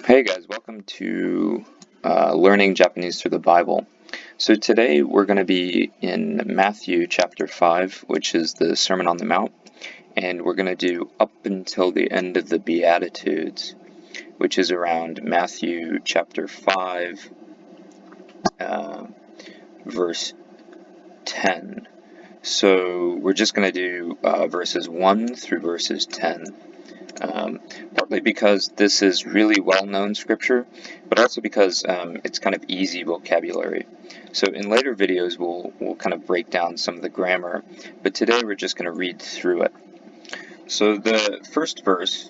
Hey guys, welcome to Learning Japanese Through the Bible. So today we're going to be in Matthew chapter 5, which is the Sermon on the Mount, and we're going to do up until the end of the Beatitudes, which is around Matthew chapter 5, verse 10. So we're just going to do verses 1 through verses 10. Partly because this is really well-known scripture, but also because it's kind of easy vocabulary. So in later videos we'll kind of break down some of the grammar, but today we're just going to read through it. So the first verse,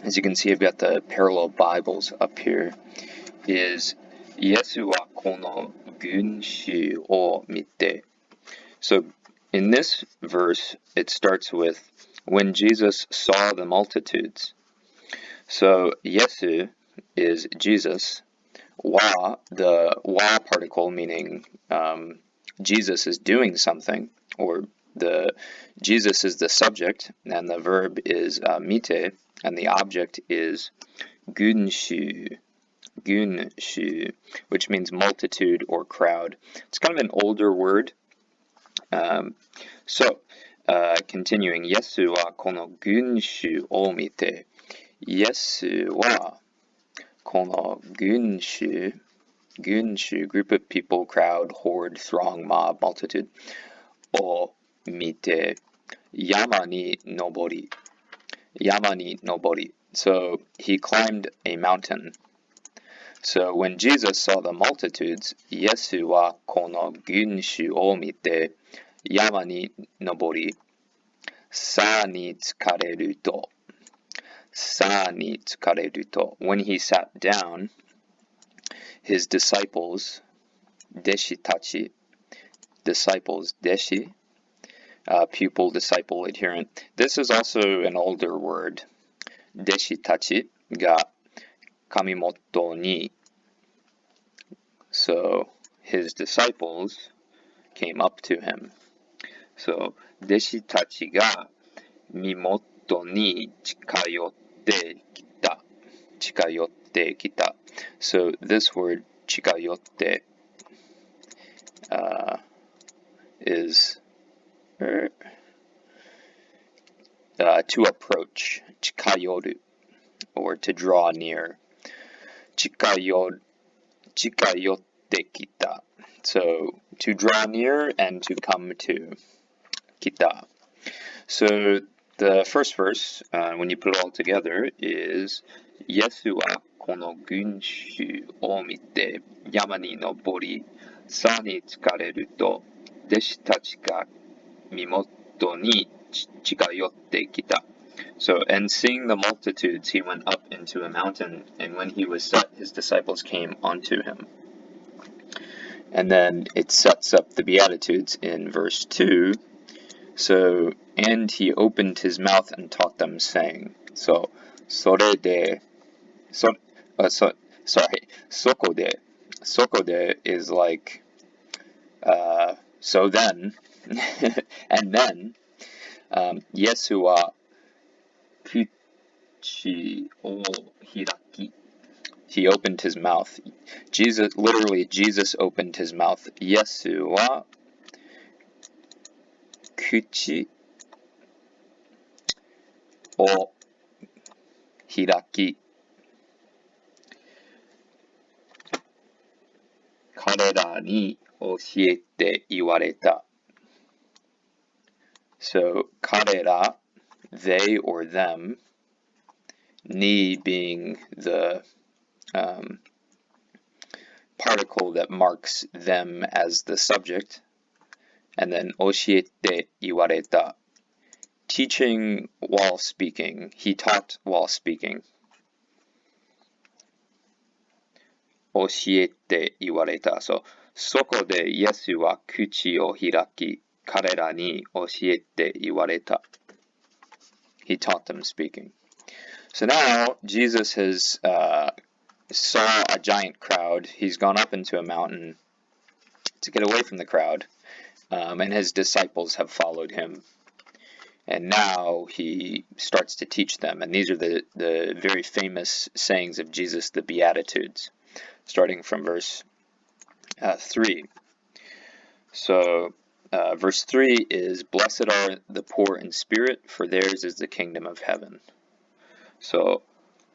as you can see, I've got the parallel Bibles up here, is Yesu wa kono gunshi o mite. So in this verse it starts with when Jesus saw the multitudes. So Yesu is Jesus. Wa, the wa particle, meaning Jesus is doing something, or Jesus is the subject, and the verb is mite, and the object is gunshu, which means multitude or crowd. It's kind of an older word. Continuing, Yesu wa kono gunshu o mite. Yesu wa kono gunshu, group of people, crowd, horde, throng, mob, multitude, o mite, yama ni nobori. So he climbed a mountain. So when Jesus saw the multitudes, Yesu wa kono gunshu o mite, yama ni nobori, sa ni tsukareru to. When he sat down, his disciples, deshi tachi, deshi, pupil, disciple, adherent. This is also an older word. Deshi tachi ga kamimoto ni. So his disciples came up to him. So deshi tachi ga mimoto ni chikayotte kita. So this word chikayotte is to approach, chikayoru, or to draw near. Chikayotte kita. So to draw near and to come to. Kita. So the first verse, when you put it all together, is Yesu wa kono gunshu o mite, yama ni nobori, sa ni tsukareru to, deshi tachi ga mimoto ni chikayotte kita. So, and seeing the multitudes, he went up into a mountain, and when he was set, his disciples came unto him. And then it sets up the Beatitudes in verse 2. So, and he opened his mouth and taught them, saying. So, sokode. Sokode is like, so then, and then, Yesu wa kuchi o hiraki. He opened his mouth. Jesus opened his mouth. Yesu wa kuchi o hiraki. Karera ni oshiete iwareta. So, karera, they or them, ni being the particle that marks them as the subject, and then oshiete iwareta, teaching while speaking. He taught while speaking. Oshiete iwareta. So, soko de Yesu wa kuchi o hiraki, karera ni oshiete iwareta. He taught them speaking. So now Jesus has saw a giant crowd. He's gone up into a mountain to get away from the crowd, and his disciples have followed him. And now he starts to teach them. And these are the very famous sayings of Jesus, the beatitudes, starting from verse 3. So verse 3 is, "Blessed are the poor in spirit, for theirs is the kingdom of heaven." So,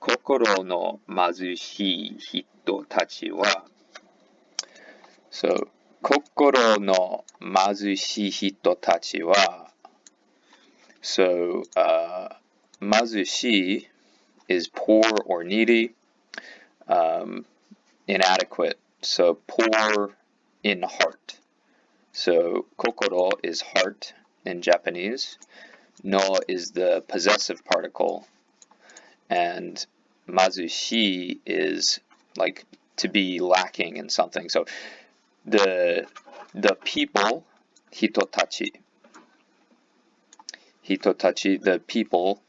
心の貧しい人たちは So, 心の貧しい人たちは So, 貧しい is poor or needy, inadequate. So, poor in heart. So, kokoro is heart in Japanese. No is the possessive particle. And mazushi is like to be lacking in something. So, the people, hitotachi, the people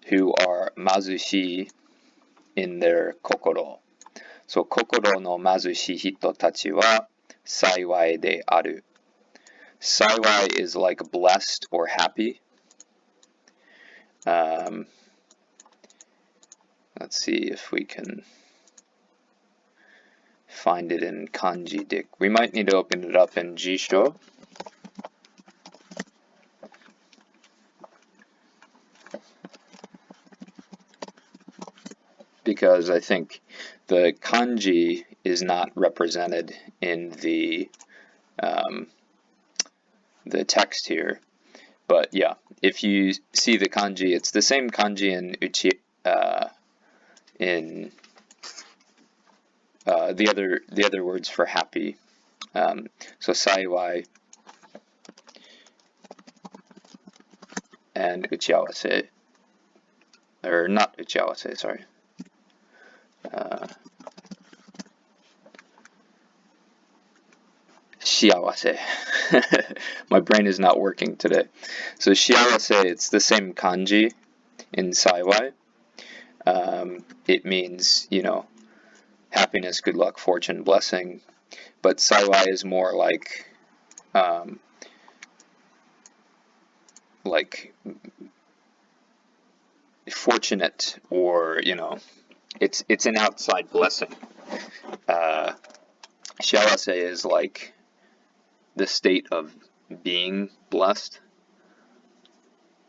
who are mazushi in their kokoro. So, kokoro no mazushi hitotachi wa saiwai de aru. Saiwai is like blessed or happy. Let's see if we can find it in kanji. We might need to open it up in Jisho. Because I think the kanji is not represented in the text here. But yeah, if you see the kanji, it's the same kanji in the other words for happy. So saiwai and uchiawase, or not uchiawase, sorry. Shiawase. My brain is not working today. So shiawase, it's the same kanji in saiwai. It means, happiness, good luck, fortune, blessing. But saiwai is more like fortunate, or it's an outside blessing. Shiawase is like the state of being blessed,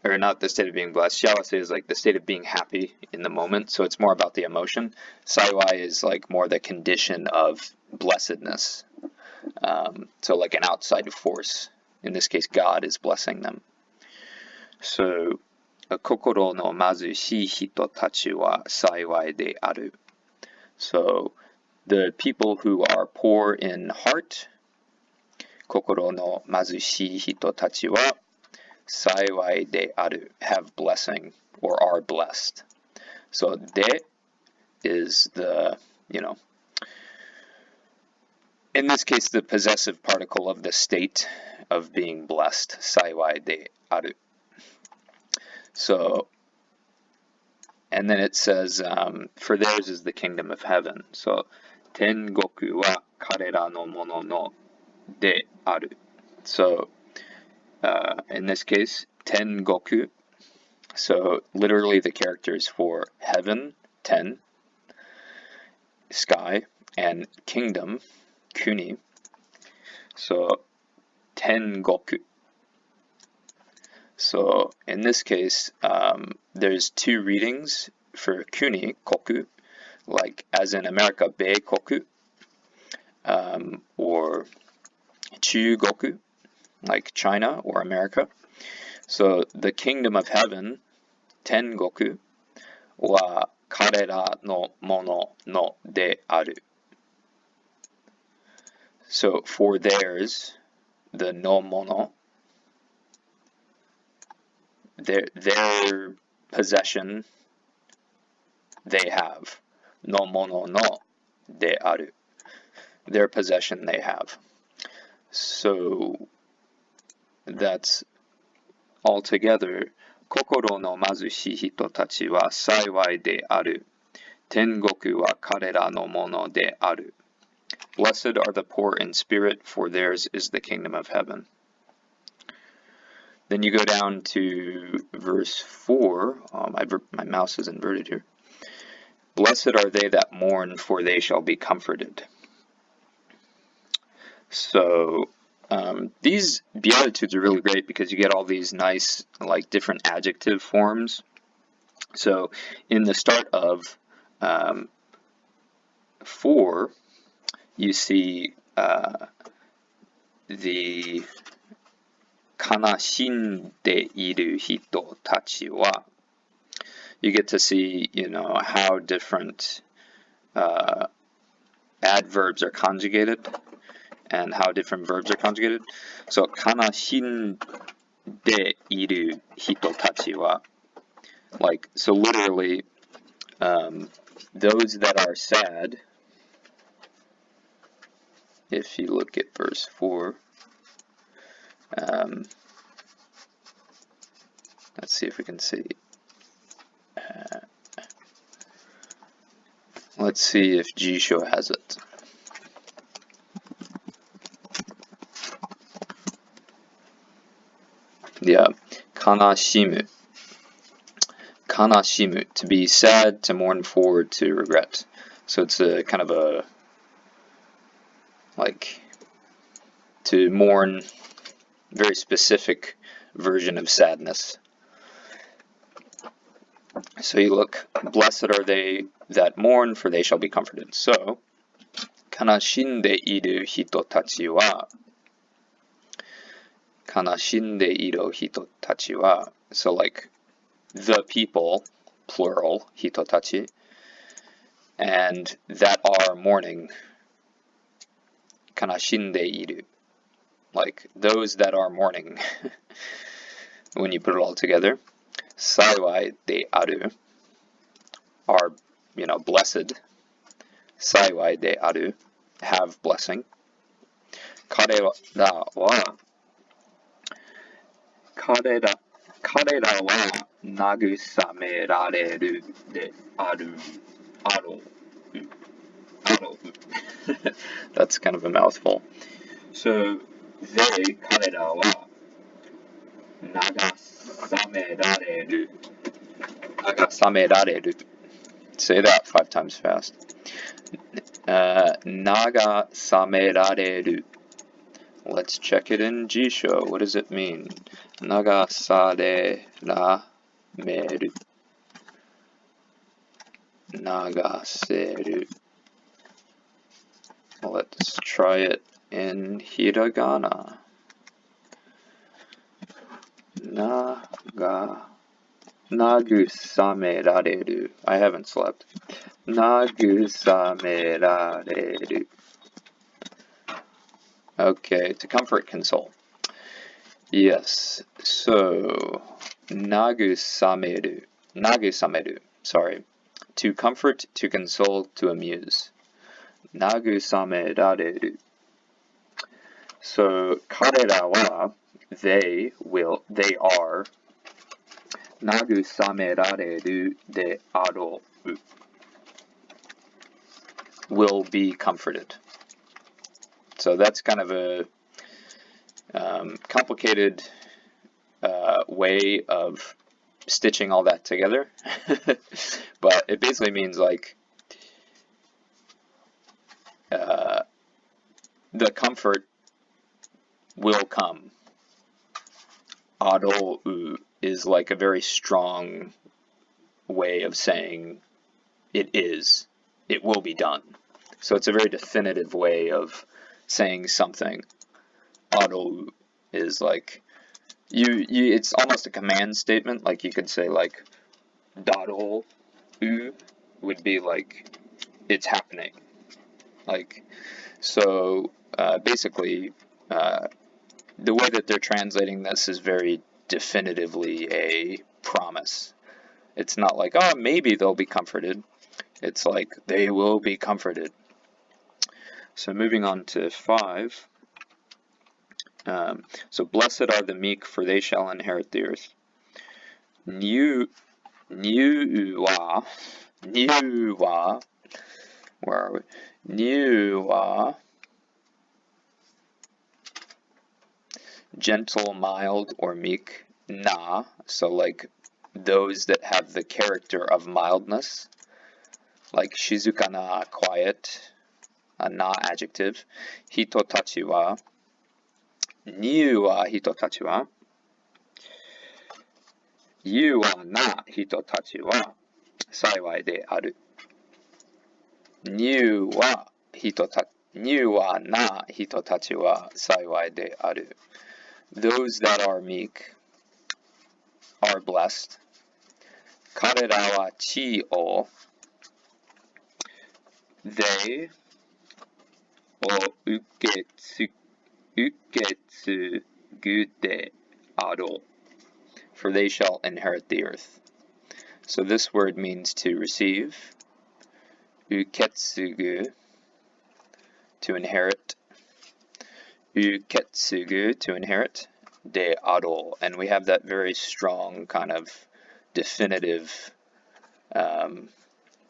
or not the state of being blessed. Shiawase is like the state of being happy in the moment, so it's more about the emotion. Saiwai is like more the condition of blessedness, so like an outside force. In this case, God is blessing them. So, 心の貧しい人たちは幸いである. So, the people who are poor in heart, 心の貧しい人たちは幸いである, have blessing or are blessed. So, で is the, in this case, the possessive particle of the state of being blessed, 幸いである. So, and then it says, for theirs is the kingdom of heaven. So, tengoku wa karera no mono no de aru. So, in this case, tengoku. So, literally the characters for heaven, ten, sky, and kingdom, kuni. So, tengoku. So, in this case, there's two readings for kuni, koku, like as in America, beikoku, or chugoku, like China or America. So, the kingdom of heaven, tengoku, wa karera no mono no de aru. So, for theirs, the no mono, their possession, they have. No mono no de aru. Their possession they have. So that's altogether. Kokoro no mazushi hito tachi wa saiwai de aru. Tengoku wa karera no mono de aru. Blessed are the poor in spirit, for theirs is the kingdom of heaven. Then you go down to verse 4. My mouse is inverted here. Blessed are they that mourn, for they shall be comforted. So these beatitudes are really great because you get all these nice, like, different adjective forms. So in the start of 4, you see the 悲しんでいる人たちは, you get to see, how different adverbs are conjugated and how different verbs are conjugated. So 悲しんでいる人たちは, like, so literally, those that are sad, if you look at verse 4, let's see if we can see. Let's see if Jisho has it. Yeah, 悲しむ. 悲しむ, to be sad, to mourn forward, to regret. So it's a kind of a, like, to mourn, very specific version of sadness. So you look, blessed are they that mourn, for they shall be comforted. So, 悲しんでいる人たちは, 悲しんでいる人たちは, so like, the people, plural, 人たち, and that are mourning, 悲しんでいる, like, those that are mourning, when you put it all together. 幸いである, are, blessed. 幸いである, have blessing. 彼らは慰められるであろう. That's kind of a mouthful. So, they, 彼らは慰められる. Say that 5 times fast. 慰められる. Let's check it in Jisho. What does it mean? 流されらめる. 流せる. Let's try it in hiragana. 慰められる. I haven't slept. 慰められる. Okay, to comfort, console. Yes, so, 慰める. 慰める. Sorry. To comfort, to console, to amuse. 慰められる. So, 彼らは, they are, 慰められるであろう. Will be comforted. So that's kind of a complicated way of stitching all that together. But it basically means, like, the comfort will come. Arou is like a very strong way of saying it is. It will be done. So it's a very definitive way of saying something. Arou is like, it's almost a command statement. Like, you could say, like, Darou would be like, it's happening. Like, so basically, the way that they're translating this is very definitively a promise. It's not like, oh, maybe they'll be comforted. It's like, they will be comforted. So moving on to 5. So blessed are the meek, for they shall inherit the earth. Niu wa, where are we? gentle, mild, or meek. Na, so like those that have the character of mildness, like shizuka na, quiet, na, adjective. Hito tachi wa, niu wa hito tachi wa, yu wa na hito tachi wa, saiwai de aru. Niu wa na hito tachi wa saiwai de aru. Those that are meek are blessed. Karera wa chi o, they o uketsugu de aro, for they shall inherit the earth. So this word means to receive, uketsugu, to inherit, uketsugu, to inherit, de aro, and we have that very strong kind of definitive,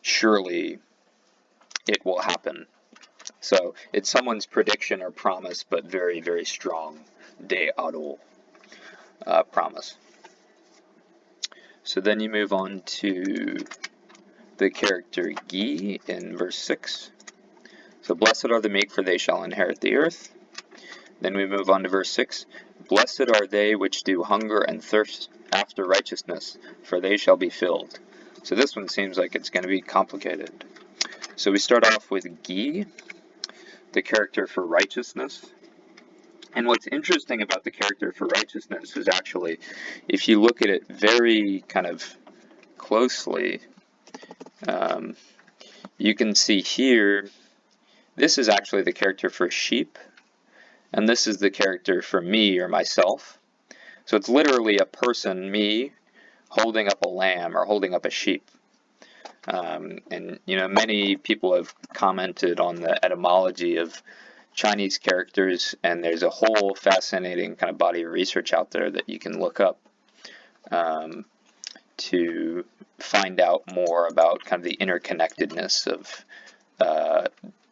surely it will happen. So it's someone's prediction or promise, but very, very strong, de aro, promise. So then you move on to the character gi in verse 6. So blessed are the meek, for they shall inherit the earth. Then we move on to verse 6. Blessed are they which do hunger and thirst after righteousness, for they shall be filled. So this one seems like it's going to be complicated. So we start off with gi, the character for righteousness. And what's interesting about the character for righteousness is actually, if you look at it very kind of closely, you can see here, this is actually the character for sheep, and this is the character for me or myself. So it's literally a person, me, holding up a lamb or holding up a sheep. And many people have commented on the etymology of Chinese characters, and there's a whole fascinating kind of body of research out there that you can look up to find out more about kind of the interconnectedness of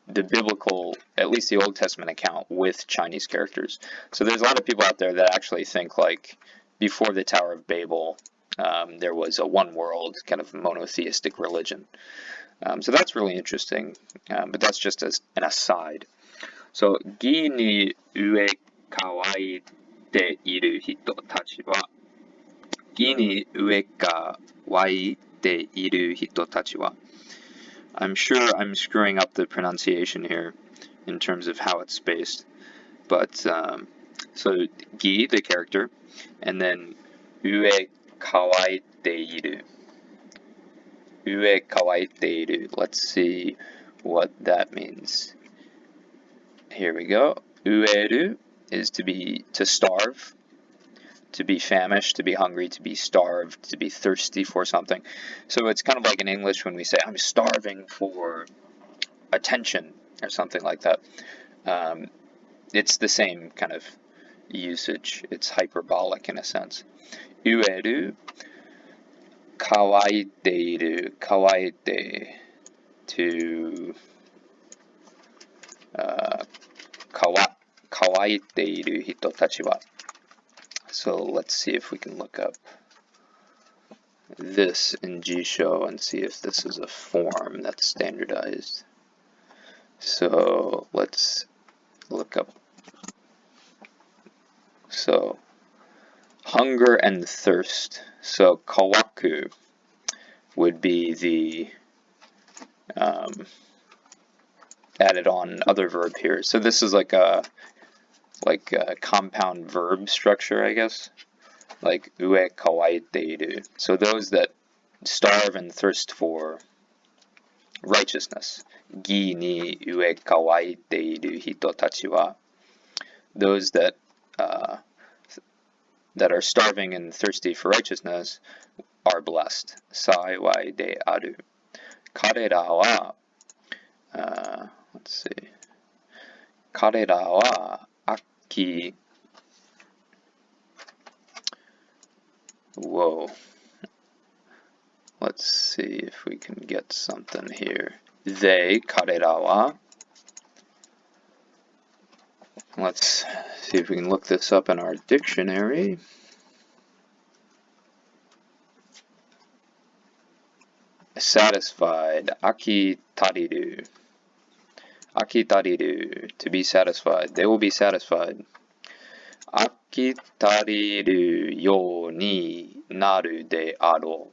the biblical, at least the Old Testament account, with Chinese characters. So there's a lot of people out there that actually think like before the Tower of Babel, there was a one world kind of monotheistic religion. So that's really interesting, but that's just as an aside. So, gi ni ue kawaite iru hito tachi wa, gi ni ue kawaite iru hito tachi wa. I'm sure I'm screwing up the pronunciation here in terms of how it's spaced, but so gi, the character, and then ue kawaite iru. Ue kawaite iru. Let's see what that means. Here we go. Ueru is to starve, to be famished, to be hungry, to be starved, to be thirsty for something. So it's kind of like in English when we say, I'm starving for attention or something like that. It's the same kind of usage. It's hyperbolic in a sense. Ueru, kawaiteiru, kawaite, to kawaiteiru hito tachi wa. So let's see if we can look up this in Jisho and see if this is a form that's standardized. So let's look up. So hunger and thirst. So kawaku would be the added on other verb here. So this is like a compound verb structure, I guess. Like ue kawaiteiru. So those that starve and thirst for righteousness. Gi ni ue kawaiteiru hito tachi wa. Those that are starving and thirsty for righteousness are blessed. Saiwai de aru. Karera wa, let's see. Karera wa aki. Whoa. Let's see if we can get something here. They, karera wa, Let's see if we can look this up in our dictionary. Satisfied, akitariru. Akitariru, to be satisfied. They will be satisfied. Akitariru yo ni naru de aro.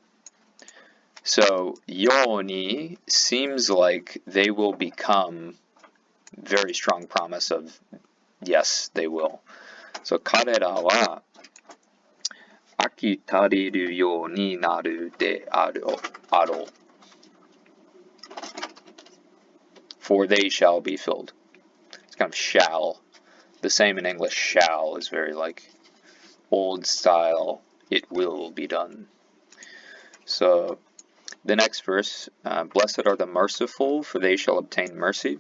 So, yo ni seems like they will become. Very strong promise of yes, they will. So, 彼らは飽き足りるようになるであろう。For they shall be filled. It's kind of shall. The same in English, shall is very like old style, it will be done. So, the next verse, blessed are the merciful, for they shall obtain mercy.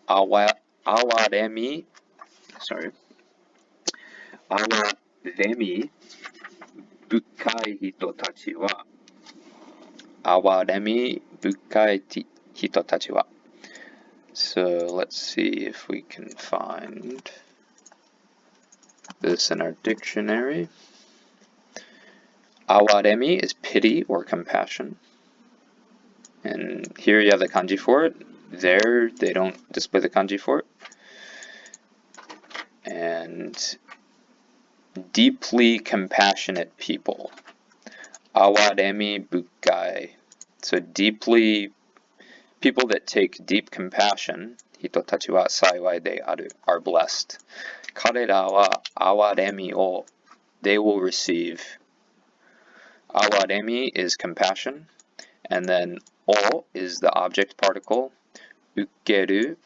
Awaremi, bukai hito tachi wa. Awaremi bukai hito tachi wa. So let's see if we can find this in our dictionary. Awaremi is pity or compassion. And here you have the kanji for it. There, they don't display the kanji for it. And deeply compassionate people. Awaremi bukai. So deeply, people that take deep compassion, hito tachi wa saiwai de aru, are blessed. Karera wa awaremi o, they will receive. Awaremi is compassion, and then o is the object particle. Ukeru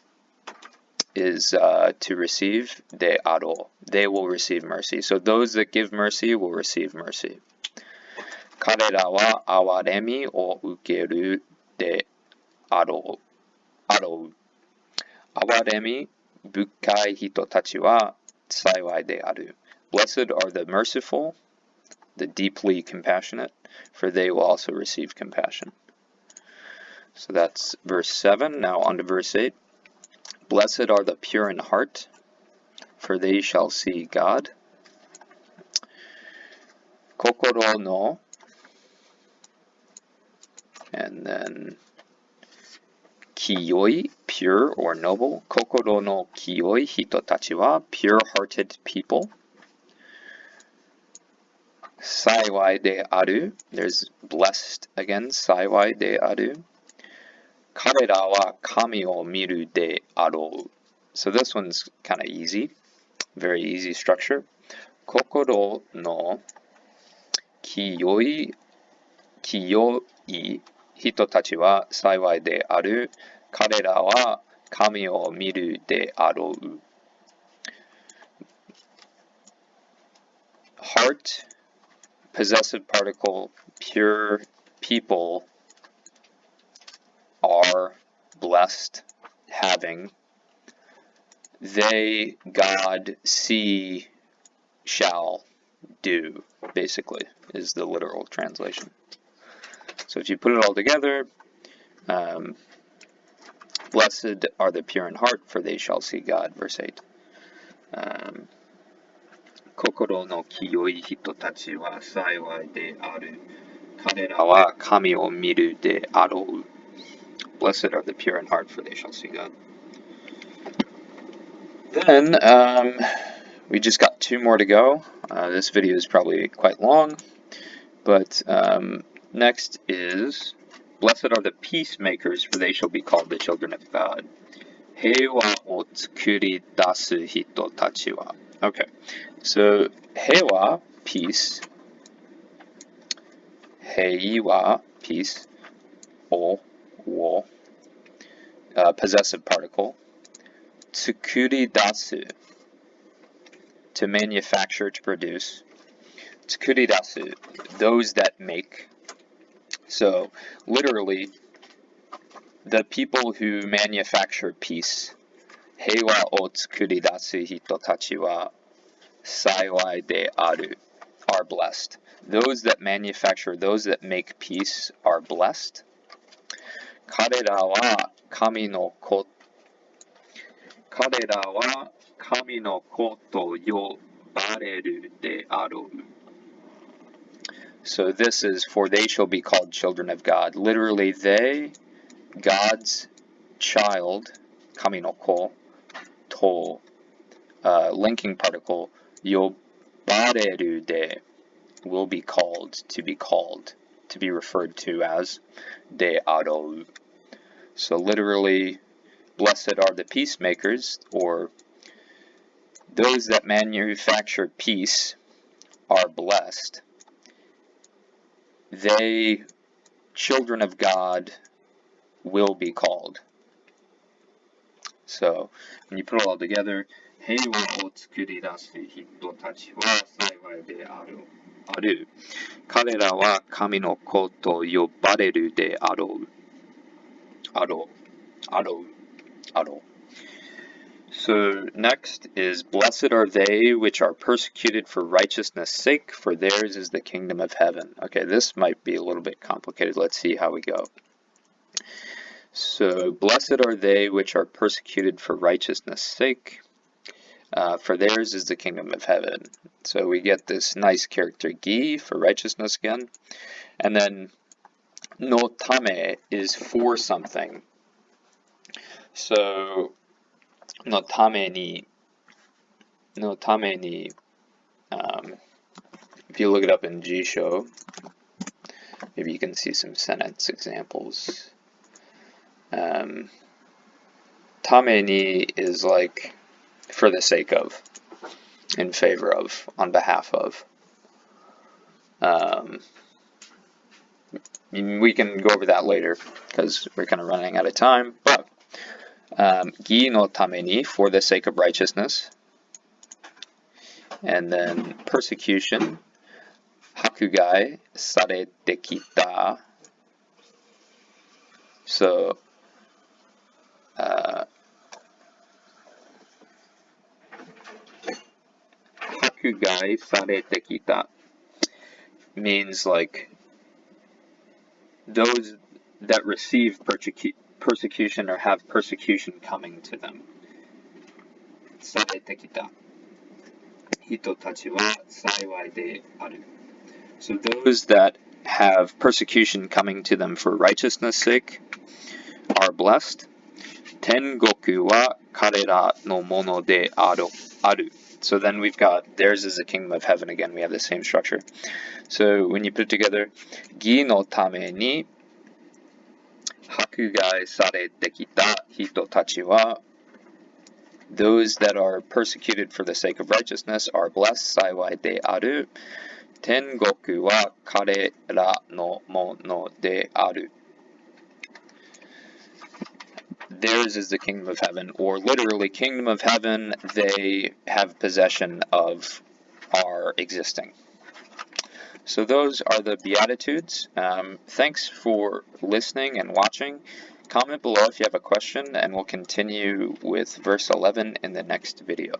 is to receive. De aro, they will receive mercy. So those that give mercy will receive mercy. Karera wa awaremi o ukeru de aro. Awaremi bukai hito tachi wa saiwai de aru. Blessed are the merciful, the deeply compassionate, for they will also receive compassion. So that's verse 7. Now on to verse 8. Blessed are the pure in heart, for they shall see God. Kokoro no, and then kiyoi, pure or noble. Kokoro no kiyoi hito tachi wa, pure-hearted people. Saiwai de aru, there's blessed again, saiwai de aru. Karera wa kami o miru de arou. So this one's kind of easy, very easy structure. Kokoro no kiyoi hito tachi wa saiwai de aru. Karera wa kami o miru de arou. Heart, possessive particle, pure people are blessed, having. They, God, see, shall, do, basically, is the literal translation. So if you put it all together, blessed are the pure in heart, for they shall see God, verse 8. Kokoro no kiyoi hito tachi wa saiwai de aru. Karera wa kami o miru de arou. Blessed are the pure in heart, for they shall see God. Then, we just got 2 more to go. This video is probably quite long, but next is, blessed are the peacemakers, for they shall be called the children of God. Heiwa o tsukuri dasu hito tachi wa. Okay, so heiwa, peace. Heiwa, peace. O, wo, possessive particle. Tsukuri dasu, to manufacture, to produce. Tsukuri dasu, those that make. So, literally, the people who manufacture peace. Heiwa o tsukuri dasu hito tachi wa saiwai de aru, are blessed. Those that manufacture, those that make peace are blessed. Karera wa kami no 彼らは神の子と呼ばれるであろう. So this is, for they shall be called children of God. Literally, they, God's child, 神の子, to, linking particle, 呼ばれるで, will be called, to be referred to as, de aro. So literally, blessed are the peacemakers, or those that manufacture peace are blessed. They, children of God, will be called. So, when you put it all together, 平和を作り出す人たちは幸いである。彼らは神の子と呼ばれるであろう。So next is, blessed are they which are persecuted for righteousness' sake, for theirs is the kingdom of heaven. Okay, this might be a little bit complicated. Let's see how we go. So, blessed are they which are persecuted for righteousness' sake, for theirs is the kingdom of heaven. So we get this nice character gi for righteousness again. And then no tame is for something. So no tame ni, if you look it up in Jisho, maybe you can see some sentence examples. Tame ni is like for the sake of, in favor of, on behalf of. We can go over that later because we're kind of running out of time. But gi no tame ni, for the sake of righteousness. And then persecution, hakugai sarete kita. So hakugai sarete kita means like those that receive persecution or have persecution coming to them. Sarete kita. Hito tachi wa saiwai de aru. So those that have persecution coming to them for righteousness' sake are blessed. Tengoku wa karera no mono de aru. So then we've got, theirs is the kingdom of heaven again. We have the same structure. So when you put it together, gi no tame ni hakugai sarete kita hito tachi wa, those that are persecuted for the sake of righteousness are blessed. Saiwai de aru. Tengoku wa karera no mono de aru. Theirs is the kingdom of heaven, or literally, kingdom of heaven, they have possession of our existing. So those are the beatitudes. Thanks for listening and watching. Comment below if you have a question, and we'll continue with verse 11 in the next video.